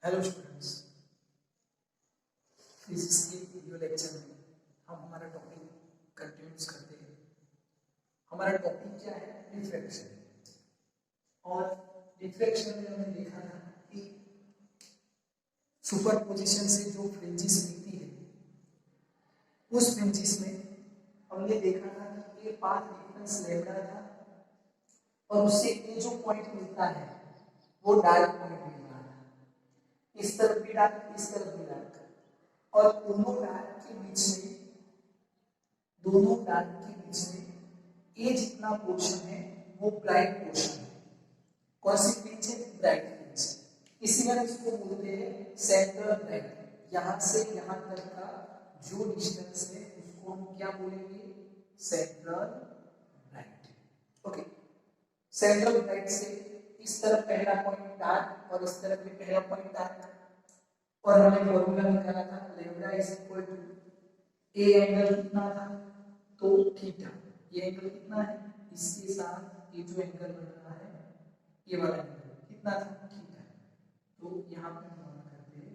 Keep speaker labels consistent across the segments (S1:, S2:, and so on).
S1: Hello students, physics के video lecture में हम हमारा टॉपिक कंटिन्यूस करते हैं। हमारा टॉपिक क्या है? डिफ्रैक्शन। और डिफ्रैक्शन में हमने देखा था कि सुपरपोजिशन से जो फ्रिंजेस मिलती है, उस फ्रिंजेस में हमने देखा था कि ये पाथ डिफरेंस लैम्डा था और उससे ये जो पॉइंट मिलता है वो डार्क पॉइंट मिल रहा है। इस तरफ भी डार्क, इस तरफ भी डार्क, और दोनों डार्क के बीच में ये जितना पोर्शन है वो ब्राइट पोर्शन है। कौन सी फ्रिंज है? Bright fringe. इसी वजह इसको बोलते हैं सेंट्रल ब्राइट। यहां से यहां तक का जो डिस्टेंस है उसको हम क्या बोलेंगे? Central bright. Okay, central bright से इस तरफ पहला पॉइंट डार्क और इस तरफ भी पहला पॉइंट डार्क, और हमने फॉर्मूला निकाला था lambda is equal to a angle कितना था? तो थीटा। ये एंगल कितना है? इसके साथ ये जो एंगल बन रहा है ये वाला एंगल कितना था? थीटा। तो यहाँ पे हम मान करते हैं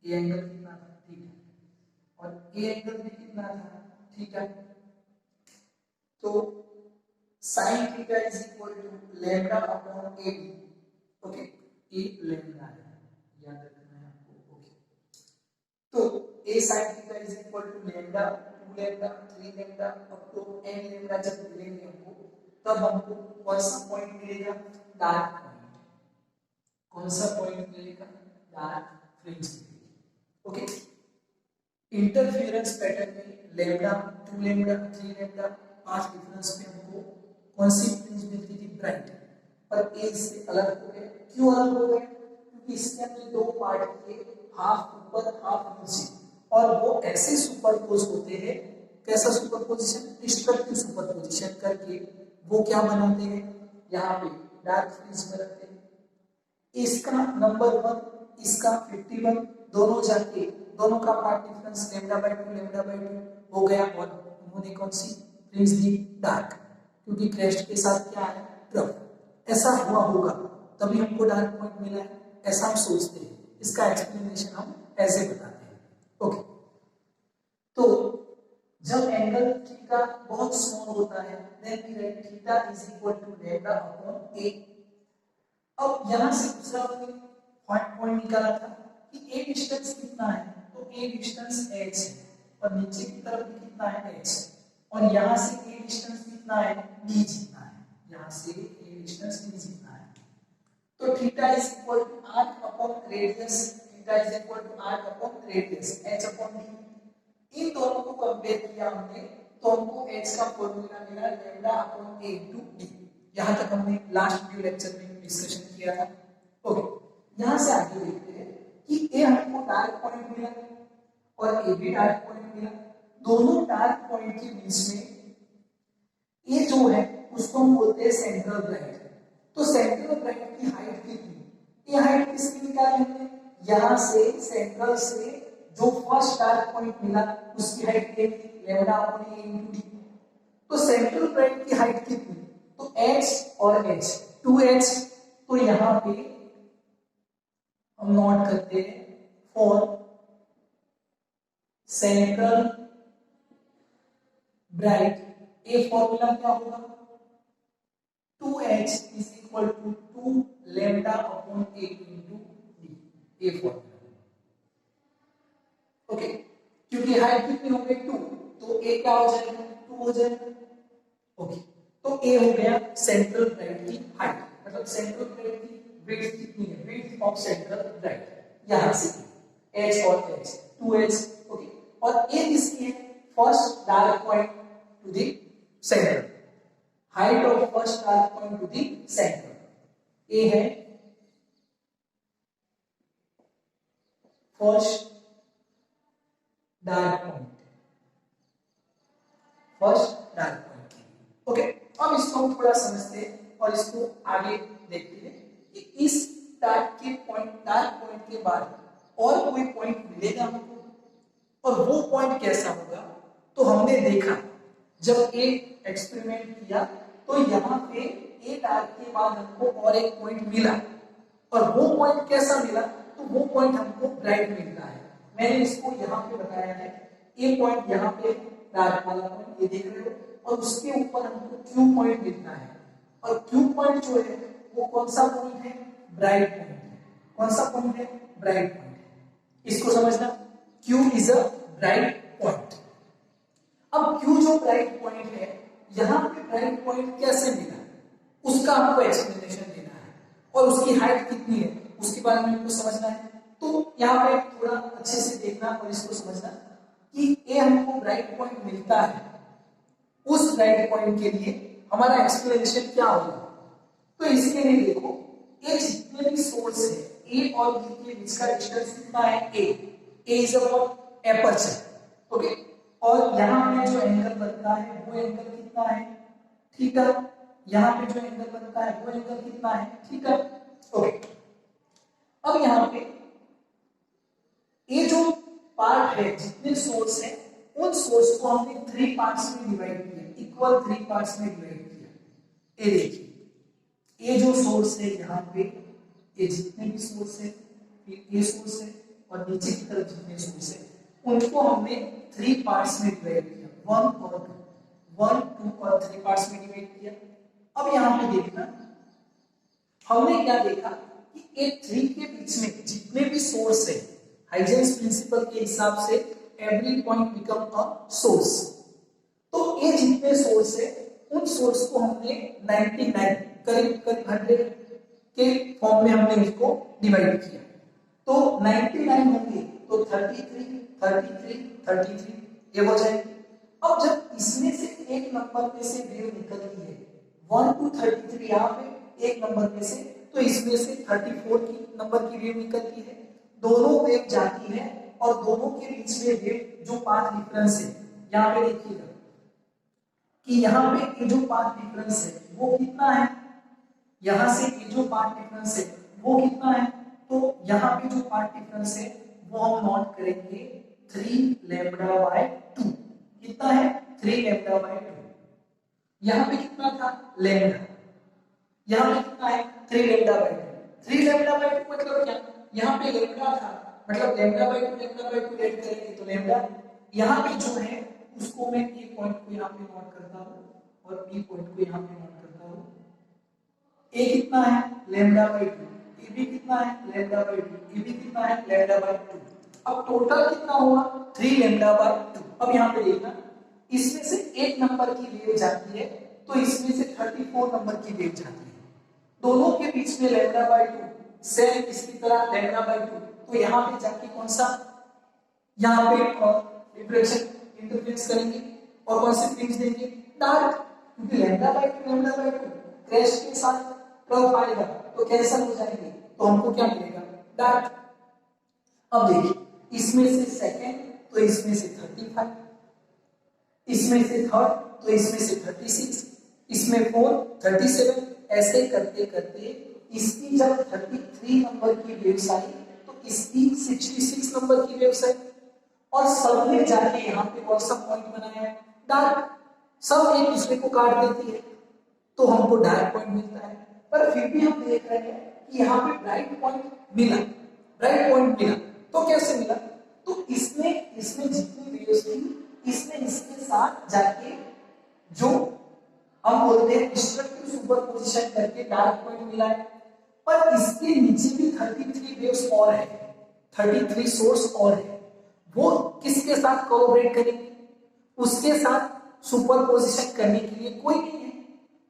S1: ये एंगल कितना था? थीटा, और ये एंगल भी कितना था? थीटा। तो sin theta is equal to lambda upon a b. Okay, ये लैम्डा है, याद रखना है आपको। ओके, तो a sin theta is equal to lambda, 2 lambda, 3 lambda up to n lambda जब मिलेंगे हमको, तब हमको कौन सा पॉइंट मिलेगा? Dark point. कौन सा पॉइंट मिलेगा? डार्क फ्रिंज मिलेगी। ओके, इंटरफेरेंस पैटर्न में लैम्डा, 2 लैम्डा, 3 लैम्डा, 5 डिफरेंस में हमको कौन सी फ्रिंज मिलती थी? ब्राइट। पर ए इससे अलग हो गया। क्यों अलग हो गया? क्योंकि इसके अंदर दो पार्ट के हाफ ऊपर हाफ नीचे, और वो ऐसे सुपरपोज होते हैं। कैसा सुपरपोजिशन? डिस्ट्रक्टिव सुपरपोजिशन करके वो क्या बनाते हैं? यहाँ पे डार्क फ्रिंज बनाते हैं। इसका नंबर 1, इसका 51, दोनों जाके दोनों का path difference lambda by 2 lambda by 2 हो गया, और उन्होंने कौन सी फ्रिंज दी? डार्क। क्योंकि क्रेस्ट के साथ क्या है? रफ। ऐसा हुआ होगा तभी हमको डार्क पॉइंट मिला है, ऐसा हम सोचते हैं। इसका एक्सप्लेनेशन हम ऐसे बताते हैं। ओके, तो जब एंगल थीटा बहुत स्मॉल होता है, then we write theta is equal to lambda upon a. अब यहां से दूसरा पॉइंट निकाला था कि ए डिस्टेंस कितना है, तो ए डिस्टेंस h है, और नीचे की तरफ भी कितना है? h, और यहां से ए डिस्टेंस कितना है? d जितना है। यहां से ए डिस्टेंस d जितना है। तो theta is equal to arc upon radius. Theta is equal to arc upon radius h upon d। इन दोनों को कंपेयर किया हमने, तो हमको h का फॉर्मूला मिला lambda upon a into d। यहां तक हमने लास्ट वीडियो लेक्चर में डिस्कशन किया था। ओके, यहां से आगे देखते हैं कि a हमको डार्क पॉइंट मिला और a भी डार्क पॉइंट मिला। दोनों डार्क पॉइंट के बीच में ये जो है उसको हम बोलते हैं सेंट्रल ब्राइट। तो सेंट्रल ब्राइट की हाइट कितनी? ये हाइट किसकी निकाली हमने? यहां से सेंट्रल से जो फर्स्ट डार्क पॉइंट मिला उसकी हाइट कितनी? Lambda upon a into D. तो सेंट्रल ब्राइट की हाइट कितनी? तो h और h, 2h। तो यहां पे हम नोट करते हैं for central bright a formula क्या होगा? 2h is equal to 2 lambda upon a into d। A formula. Okay, क्योंकि हाइट कितनी हो गई? 2, तो a क्या हो जाएगा? 2 हो जाएगा। ओके, तो a हो गया सेंट्रल ब्राइट की हाइट, मतलब सेंट्रल ब्राइट की विड्थ कितनी है? विड्थ ऑफ सेंट्रल ब्राइट यहां से h और h, 2h। ओके, और a किसकी है? First dark point two the centre. Height of first dark point two the centre a है first dark point, first dark point. Okay, अब इसको हम थोड़ा समझते हैं और इसको आगे देखते हैं कि इस डार्क पॉइंट के बाद और कोई पॉइंट मिलेगा हमको, और वो पॉइंट कैसा होगा? तो हमने देखा जब एक एक्सपेरिमेंट किया तो यहाँ पे ए डार्क के बाद हमको और एक पॉइंट मिला, और वो पॉइंट कैसा मिला? तो वो पॉइंट हमको ब्राइट मिलता है। मैंने इसको यहाँ पे बताया है, ए पॉइंट यहाँ पे डार्क वाला पॉइंट ये देख रहे हो, और उसके ऊपर हमको क्यू पॉइंट मिलता है, और क्यू पॉइंट जो है वो कौन सा पॉइंट है, ब्राइट पॉइंट है। कौन सा पॉइंट है, ब्राइट पॉइंट है। इसको समझना, Q is a bright point. अब क्यू जो ब्राइट पॉइंट है, यहाँ पे ब्राइट पॉइंट कैसे मिला उसका आपको एक्सप्लेनेशन देना है, और उसकी हाइट कितनी है उसके बारे में आपको समझना है। तो यहाँ पे थोड़ा अच्छे से देखना और इसको समझना कि ए हमको ब्राइट पॉइंट मिलता है, उस ब्राइट पॉइंट के लिए हमारा एक्सप्लेनेशन क्या होगा। तो इसके लिए देखो, ए जितने भी सोर्स है ए और बी के बीच का डिस्टेंस कितना है, ए इज अबाउट एपर्चर, ओके। और यहाँ पे जो एंगल बनता है वो एंगल कितना है, थीटा। यहाँ पे जो एंगल बनता है वो एंगल कितना है, थीटा, ओके। अब यहाँ पे ये जो पार्ट है, जितने सोर्स है उन सोर्स को हमने 3 पार्ट्स में डिवाइड किया, इक्वल 3 पार्ट्स में डिवाइड किया। ये देखिए, ये जो सोर्स है यहाँ पे, ये जितने भी सोर्स है, ये सोर्स है, और नीचे की तरफ जितने सोर्स है उनको हमने 3 पार्ट्स में डिवाइड किया, 1 और 2, 1, 2 और 3 पार्ट्स में डिवाइड किया। अब यहाँ पे देखना, हमने क्या देखा कि एक 3 के बीच में जितने भी सोर्स है, हाइजेंस प्रिंसिपल के हिसाब से every point become a source. तो ये जितने सोर्स है उन सोर्स को हमने 99 करीब 100 के फॉर्म में हमने इसको डिवाइड किया। तो 99 होंगे तो 33 33 33 ये हो जाएगी। अब जब इसमें से एक नंबर में से वेव निकलती है 1 to 33, यहाँ पे एक नंबर में से, तो इसमें से 34 की नंबर की वेव निकलती है, दोनों वेव जाती है, और दोनों के बीच में वेव जो पाथ डिफरेंस है, यहाँ पे देखिएगा कि यहाँ पे ये जो पाथ डिफरेंस है वो कितना है, यहाँ से ये जो पाथ डिफरेंस है वो कितना है, तो यहाँ पे जो पाथ डिफरेंस है वो हम नोट करेंगे 3 λ/2। कितना है, 3 λ/2। यहाँ पे कितना था, लैम्डा, यहाँ पे कितना है, 3 λ/2। 3 λ/2 मतलब क्या, यहाँ पे लैम्डा था, मतलब λ/2 ऐड करेंगे तो लैम्डा। यहाँ पे जो है उसको मैं ए पॉइंट को यहाँ पे नोट करता हूँ और बी पॉइंट को यहाँ पे नोट करता हूँ। ए कितना है, λ/2, ए बी कितना है, λ/2, ए बी कितना है, λ/2। अब टोटल कितना होगा, 3 λ/2। अब यहाँ पे देखना, इसमें से एक नंबर की वेव जाती है तो इसमें से 34 नंबर की वेव जाती है, दोनों के बीच में λ/2 सेम इसकी तरह λ/2। तो यहाँ पे जाके कौन सा, यहाँ पे रिफ्लेक्शन इंटरफेरेंस करेंगे और कौन से फ्रिंज देंगे, डार्क, क्योंकि λ/2 क्रैश के साथ कर्व आएगा तो कैंसिल हो जाएंगे, तो हमको क्या मिलेगा, डार्क। अब देखिए, इसमें से सेकंड तो इसमें से 35, इसमें से थर्ड तो इसमें से 36, इसमें 4 37, ऐसे करते करते इसकी जब 33 नंबर की वेव्स आई तो इसकी 66 नंबर की वेव्स आई, और सबने जाके यहाँ पे कौन सा पॉइंट बनाया है, डार्क। सब एक दूसरे को काट देती है तो हमको डार्क पॉइंट मिलता है। पर फिर भी हम देख रहे हैं कि यहाँ पे ब्राइट पॉइंट मिला, ब्राइट पॉइंट मिला। तो कैसे मिला, तो इसमें जितनी वेव्स थी इसने इसके साथ जाके जो हम बोलते हैं डिस्ट्रक्टिव सुपरपोजिशन करके डार्क पॉइंट मिला है। पर इसके नीचे भी 33 वेव्स और है, 33 सोर्स और है, वो किसके साथ कोलैबोरेट करेंगे, उसके साथ सुपरपोजिशन करने के लिए कोई नहीं है।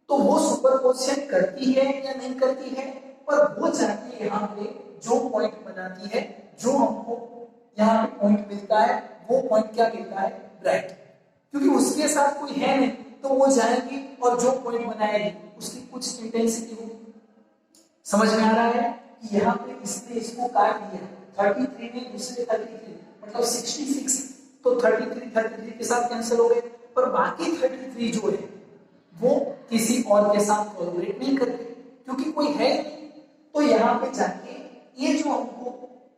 S1: तो वो सुपरपोजिशन करती है या नहीं करती है, पर वो जाके यहाँ पे जो पॉइंट बनाती है, जो हमको यहाँ पे पॉइंट मिलता है, वो पॉइंट क्या मिलता है, ब्राइट। क्योंकि उसके साथ कोई है नहीं तो वो जाएगी और जो पॉइंट बनाएगी उसकी कुछ इंटेंसिटी होगी। समझ में आ रहा है कि यहाँ पे इसने इसको काट दिया, 33 में दूसरे 33 मतलब 66, तो 33 के साथ कैंसिल हो गए, पर बाकी 33 जो है वो किसी और के साथ कोलैबोरेट नहीं करते क्योंकि कोई है नहीं। तो यहाँ पे जाके ये जो हमको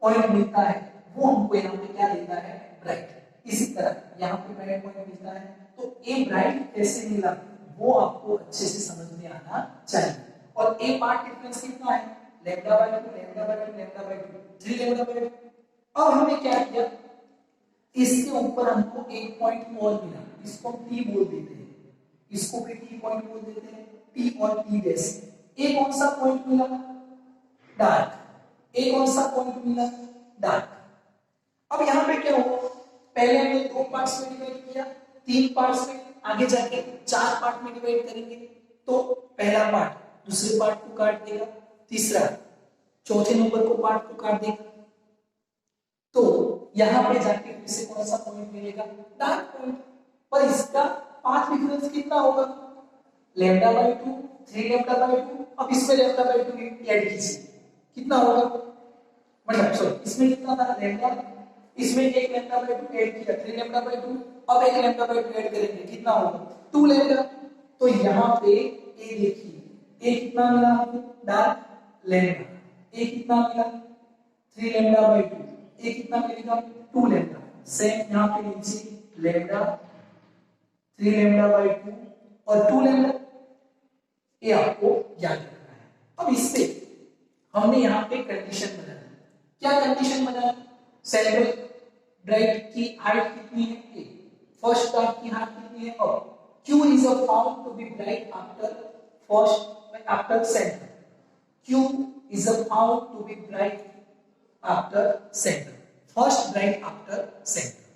S1: पॉइंट मिलता है वो हमको यहाँ पे क्या देता है, ब्राइट। इसी तरह यहाँ पे ब्राइट पॉइंट मिलता है, तो ए ब्राइट कैसे मिला वो आपको अच्छे से समझ में आना चाहिए। और ए पार्ट डिफरेंस कितना है, lambda by 2 lambda by 2 lambda by 2 3 lambda by 2। अब हमने क्या किया, इसके ऊपर हमको एक पॉइंट और मिला, इसको हम टी बोल देते हैं, इसको भी टी पॉइंट बोल देते हैं, टी और टी डैश। एक कौन सा पॉइंट मिला, डार्क, एक कौन सा पॉइंट मिला, डार्क। अब यहाँ पे क्या हुआ, पहले हमने दो पार्ट्स में डिवाइड किया, तीन पार्ट्स में, आगे जाके चार पार्ट में डिवाइड करेंगे। तो पहला पार्ट दूसरे पार्ट को काट देगा, तीसरा चौथे नंबर को पार्ट को काट देगा। तो यहाँ पे जाके फिर से कौन सा पॉइंट मिलेगा, डार्क पॉइंट। पर इसका पाथ डिफरेंस कितना होगा, लैम्डा बाय 2 3 लैम्डा बाय 2। अब इसमें लैम्डा बाय 2 ऐड कीजिए, कितना होगा, मतलब सॉरी इसमें कितना था लैम्डा, इसमें एक लैम्डा बाय 2 ऐड किया 3 लैम्डा बाय 2। अब एक लैम्डा बाय 2 ऐड करेंगे, कितना होगा 2 लैम्डा। तो यहाँ पे ए देखिए, ए कितना मिला हमको, डार्क लैम्डा, ए कितना मिला 3 लैम्डा बाय 2, ए कितना मिलेगा 2 लैम्डा। सेम यहाँ पे नीचे लैम्डा 3 लैम्डा बाय 2 और 2 लैम्डा, ये आपको याद रखना है। अब इससे हमने यहाँ पे कंडीशन बनाई, क्या कंडीशन बनाई, सेंट्रल ब्राइट की हाइट कितनी है a, फर्स्ट डार्क की हाइट कितनी है और q is a found to be bright after first after center, q is a found to be bright after center, first bright after center।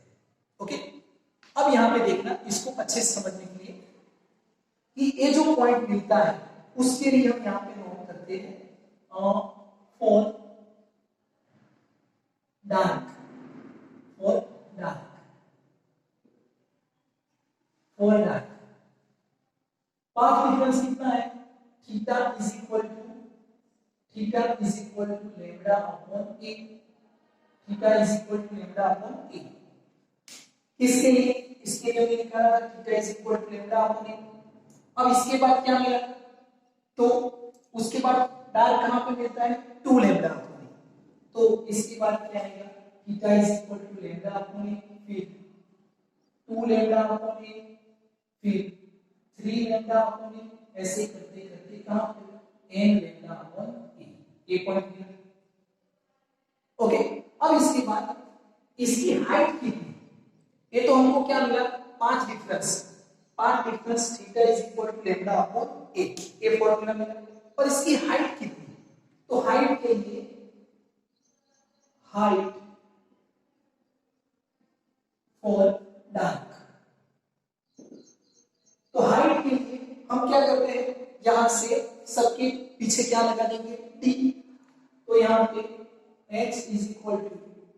S1: Okay, अब यहाँ पे देखना, इसको अच्छे से समझने के लिए कि ये जो पॉइंट मिलता है उसके लिए हम यहाँ पे नोट करते हैं for dark, for dark, for dark path difference कितना है, theta is equal to lambda upon a, theta is equal to lambda upon a. इसके लिए हमने निकाला था theta is equal to lambda upon a. अब इसके बाद क्या मिला, तो उसके बाद डार्क कहां पे मिलता है 2 लैम्डा अपॉन ए। तो इसके बाद क्या आएगा, theta is equal to lambda upon a, फिर 2 लैम्डा अपॉन ए, फिर 3 लैम्डा अपॉन ए, ऐसे करते करते कहां पे n लैम्डा अपॉन ए, ये पॉइंट मिला। ओके, अब इसके बाद इसकी हाइट कितनी, ये तो हमको क्या मिला, path difference theta is equal to lambda upon a, ये फॉर्मूला मिला। और इसकी हाइट कितनी, तो हाइट के लिए हाइट फॉर डार्क, तो हाइट के लिए हम क्या करते हैं, यहां से सबके पीछे क्या लगा देंगे d। तो यहां पे h इज इक्वल टू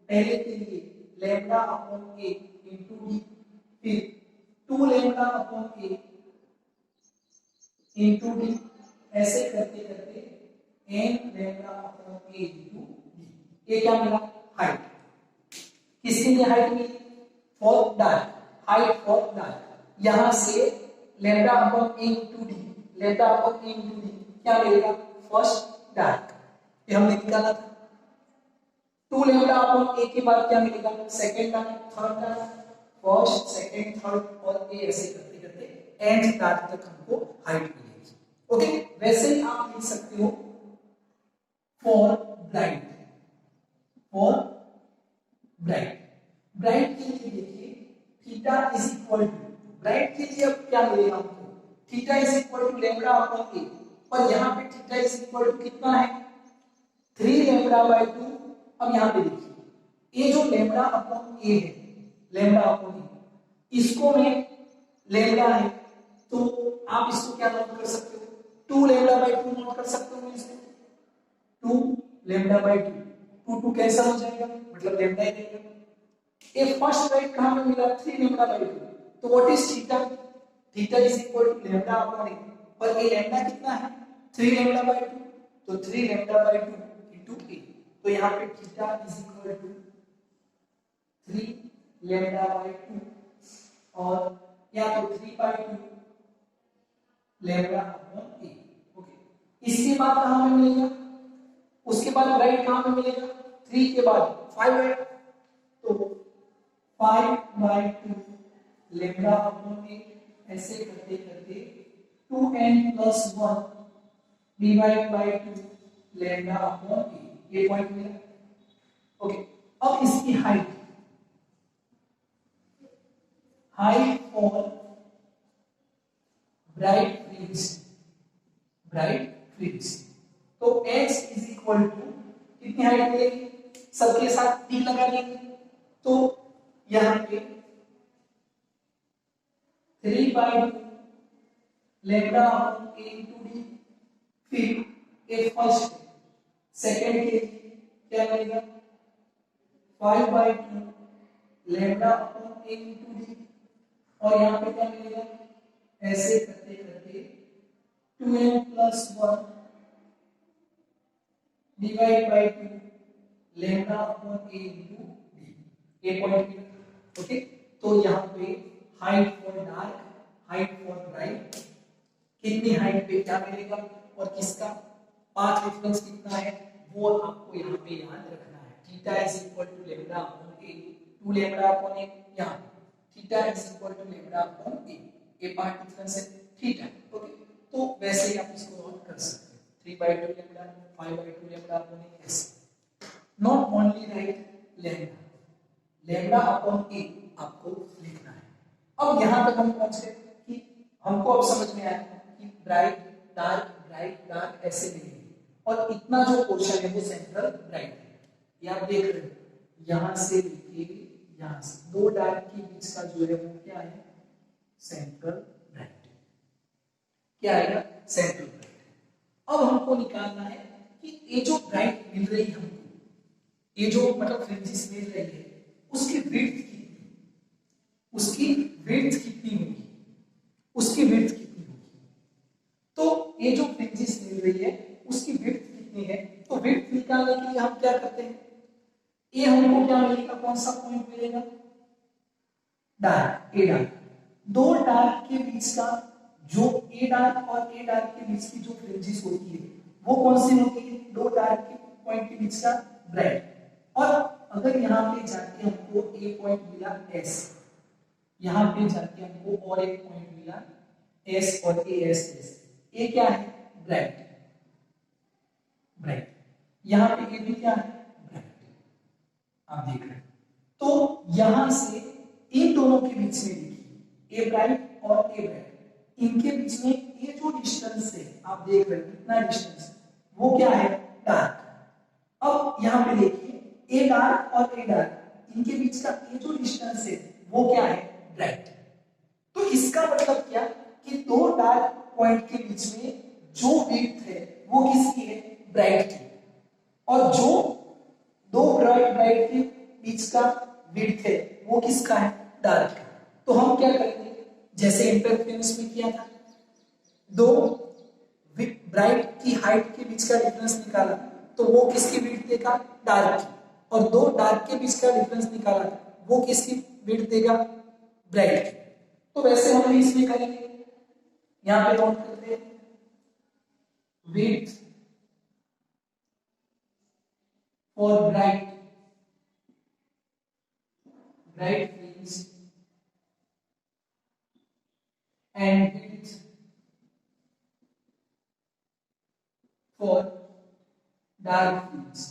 S1: पहले के लिए lambda upon a into d, फिर 2 lambda upon a into d, ऐसे करते करते n lambda upon a into d। ये क्या मिला, हाइट। किसके लिए हाइट मिली, for dark, height for dark. यहां से lambda upon a into d, lambda upon a into d क्या मिलेगा, फर्स्ट डार्क, ये हमने निकाला था। 2 लैम्डा अपॉन a के बाद क्या मिलेगा, second dark, third dark, first second third और ए, ऐसे करते करते एंड डार्क तक हमको हाइट मिलेगी। ओके, वैसे ही आप लिख सकते हो फॉर ब्राइट, ब्राइट के लिए देखिए theta is equal to, bright के लिए अब क्या मिलेगा हमको, theta is equal to lambda upon a, और यहाँ पे थीटा इज इक्वल टू कितना है 3 लैम्डा बाय 2। अब यहाँ पे देखिए ये जो लैम्डा अपॉन ए है, लैम्डा अपॉन ए, इसको में लैम्डा है तो आप इसको क्या नोट कर सकते हो, 2 लैम्डा बाय 2 नोट कर सकते हो इसको, 2 लैम्डा बाय 2, 2 2 कैंसिल हो जाएगा, मतलब लैम्डा ही रहेगा। ये फर्स्ट राइट कहां पे मिला, 3 लैम्डा बाय 2। तो what is theta, theta is equal to lambda upon a, पर ये लैम्डा कितना है 3 लैम्डा बाय 2, तो 3 लैम्डा बाय 2 इनटू ए। तो यहां पे theta is equal to 3 lambda by 2 और या तो 3 by 2 lambda upon a. Okay, इसके बाद कहां पे मिलेगा, उसके बाद राइट कहां पे मिलेगा, 3 के बाद 5 है, तो 5 बाय 2 लैम्डा अपॉन ए, ऐसे करते करते 2n plus 1 divide by 2 lambda upon a, ये पॉइंट मिला। ओके, अब इसकी हाइट फॉर ब्राइट फ्रिंज, तो x इज इक्वल टू कितनी हाइट मिलेगी, सबके साथ टी लगा देंगे, तो यहां पे 3 by lambda upon A into D, फिर ए फर्स्ट सेकंड के क्या मिलेगा 5 by 2 lambda upon A into D, और यहाँ पे क्या मिलेगा, ऐसे करते करते 2n plus 1 divide by 2 lambda upon A into D, A point मिला। ओके, तो यहाँ पे height for dark, height for bright, कितनी हाइट पे क्या मिलेगा और किसका पाथ डिफरेंस कितना है वो आपको यहाँ पे याद रखना है। Theta is equal to lambda upon a, 2 lambda upon a, यहाँ theta is equal to lambda upon a, a path difference है थीटा। ओके, तो वैसे ही आप इसको नोट कर सकते हैं, 3/2 लैम्डा, 5/2 लैम्डा अपॉन ए, ऐसे। Not only write lambda, lambda upon a आपको लिखना है। अब यहाँ तक हम पहुंचे कि हमको अब समझ में आया कि ब्राइट डार्क ऐसे लिखेंगे, और इतना जो पोर्शन है वो सेंट्रल ब्राइट है, ये आप देख रहे हो, यहां से लेके यहां से दो डार्क के बीच का जो है वो क्या है, सेंट्रल ब्राइट, क्या आएगा, सेंट्रल ब्राइट। अब हमको निकालना है कि ये जो ब्राइट मिल रही है हमको, ये जो मतलब फ्रिंजेस मिल रही है उसकी विड्थ कितनी, उसकी विड्थ कितनी होगी, उसकी विड्थ कितनी होगी, तो ये जो फ्रिंजेस मिल रही है उसकी विड्थ कितनी है, तो विड्थ निकालने के लिए हम क्या करते हैं, ये हमको क्या मिलेगा, कौन सा पॉइंट मिलेगा, डार्क, ए डार्क, दो डार्क के बीच का जो ए डार्क और ए डार्क के बीच की जो फ्रिंजेस होती है वो कौन सी होती है, दो डार्क के पॉइंट के बीच का ब्राइट। और अगर यहाँ पे जाके हमको ए पॉइंट मिला एस, यहाँ पे जाके हमको और एक पॉइंट मिला एस और ए एस एस, ए क्या है, ब्राइट, यहाँ पे ए भी क्या है, ब्राइट, आप देख रहे हैं। तो यहां से इन दोनों के बीच में देखिए, ए ब्राइट और ए ब्राइट, इनके बीच में ये जो डिस्टेंस है आप देख रहे हैं कितना डिस्टेंस, वो क्या है, डार्क। अब यहाँ पे देखिए ए डार्क और ए डार्क, इनके बीच का ये जो डिस्टेंस है वो क्या है, ब्राइट। तो इसका मतलब क्या कि दो डार्क पॉइंट के बीच में जो विड्थ है वो किसकी है, ब्राइट की, और जो दो ब्राइट के बीच का विड्थ है वो किसका है, डार्क का। तो हम क्या करेंगे, जैसे इंटरफेरेंस में किया था, दो ब्राइट की हाइट के बीच का डिफरेंस निकाला तो वो किसकी विड्थ देगा, डार्क की, और दो डार्क के बीच का डिफरेंस निकाला वो किसकी विड्थ देगा, ब्राइट की। तो वैसे हम भी इसमें करेंगे, यहां पे नोट करते हैं, width for bright fringe and width for dark fringe।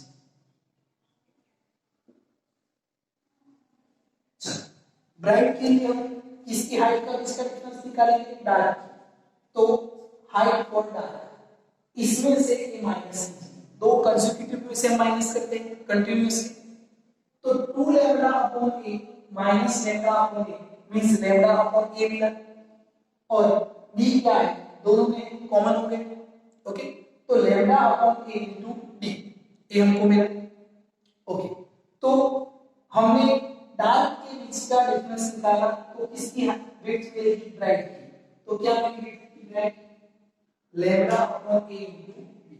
S1: Bright के लिए हम किसकी हाइट का किसका डिफरेंस निकालेंगे, डार्क, तो हाइट फॉर डार्क, इसमें से ये माइनस, दो कंसेक्यूटिव में से हम माइनस करते हैं कंटिन्यूअसली, तो 2 लैम्डा अपॉन ए माइनस लैम्डा अपॉन ए मींस लैम्डा अपॉन ए मिला, और डी क्या है, दोनों में कॉमन हो गए। ओके, तो lambda upon a into d, a हमको मिला। ओके, तो हमने डार्क के बीच का डिफरेंस निकाला तो किसकी विड्थ मिलेगी, ब्राइट की, तो क्या मिलेगी विड्थ की, bright, lambda upon a into D,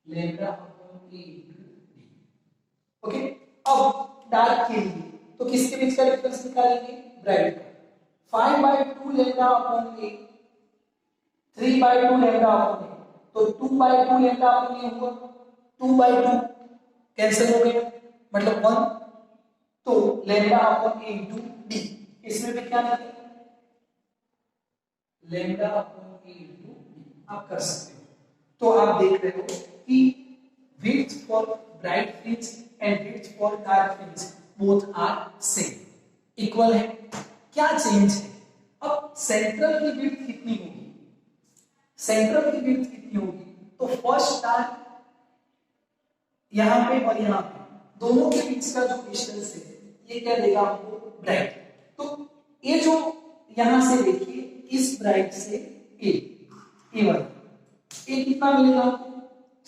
S1: lambda upon a into D. Okay, अब डार्क के लिए तो किसके बीच का डिफरेंस निकालेंगे, ब्राइट का, 5/2 लैम्डा अपॉन ए, 3/2 लैम्डा अपॉन ए, तो 2/2 लैम्डा अपॉन ए हुआ, 2/2 कैंसिल हो गया मतलब 1, तो lambda upon a into D, इसमें भी क्या निकलेगा, lambda upon a into D, आप कर सकते हो। तो आप देख रहे हो कि width for bright fringe and width for dark fringe both are same, equal है। क्या चेंज है? अब सेंट्रल की विड्थ कितनी होगी? सेंट्रल की विड्थ कितनी होगी? तो फर्स्ट स्टार यहां पे और यहां पे दोनों के बीच का जो डिस्टेंस है ये क्या देगा आपको? ब्राइट। तो ये जो यहां से देखिए इस ब्राइट से ए वाला ए कितना मिलेगा आपको?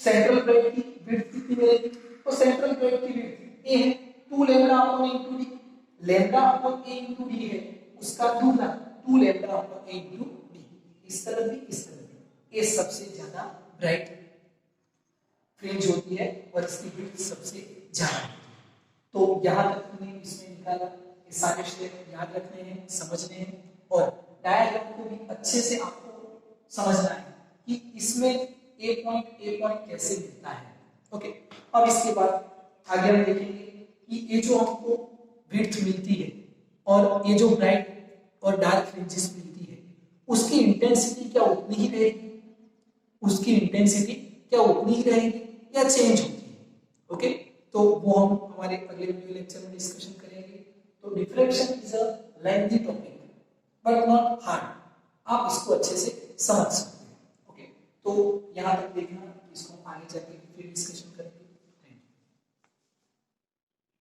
S1: सेंट्रल ब्राइट की विड्थ कितनी मिलेगी? तो सेंट्रल ब्राइट की विड्थ ए है 2 lambda upon a into D. Lambda upon a into D है उसका दुगना 2 lambda upon a into D. इस तरफ भी इस तरफ भी। ए सबसे ज्यादा ब्राइट फ्रिंज होती है और इसकी विड्थ सबसे ज्यादा होती है। तो यहां तक हमने इसमें निकाला। ये सारे स्टेप याद रखने हैं, समझने हैं और डायग्राम को भी अच्छे से आपको समझना है कि इसमें ए पॉइंट कैसे मिलता है। ओके, अब इसके बाद आगे हम देखेंगे कि ये जो हमको विड्थ मिलती है और ये जो ब्राइट और डार्क फ्रिंजेस मिलती है उसकी इंटेंसिटी क्या उतनी ही रहेगी? उसकी इंटेंसिटी क्या उतनी ही रहेगी या चेंज होती है? ओके, तो वो हम हमारे अगले वीडियो लेक्चर में डिस्कशन करेंगे। तो diffraction is a lengthy topic but not hard, आप इसको अच्छे से समझ सकते हैं। ओके, तो यहां तक देखना, इसको आगे जाके फिर डिस्कशन करेंगे।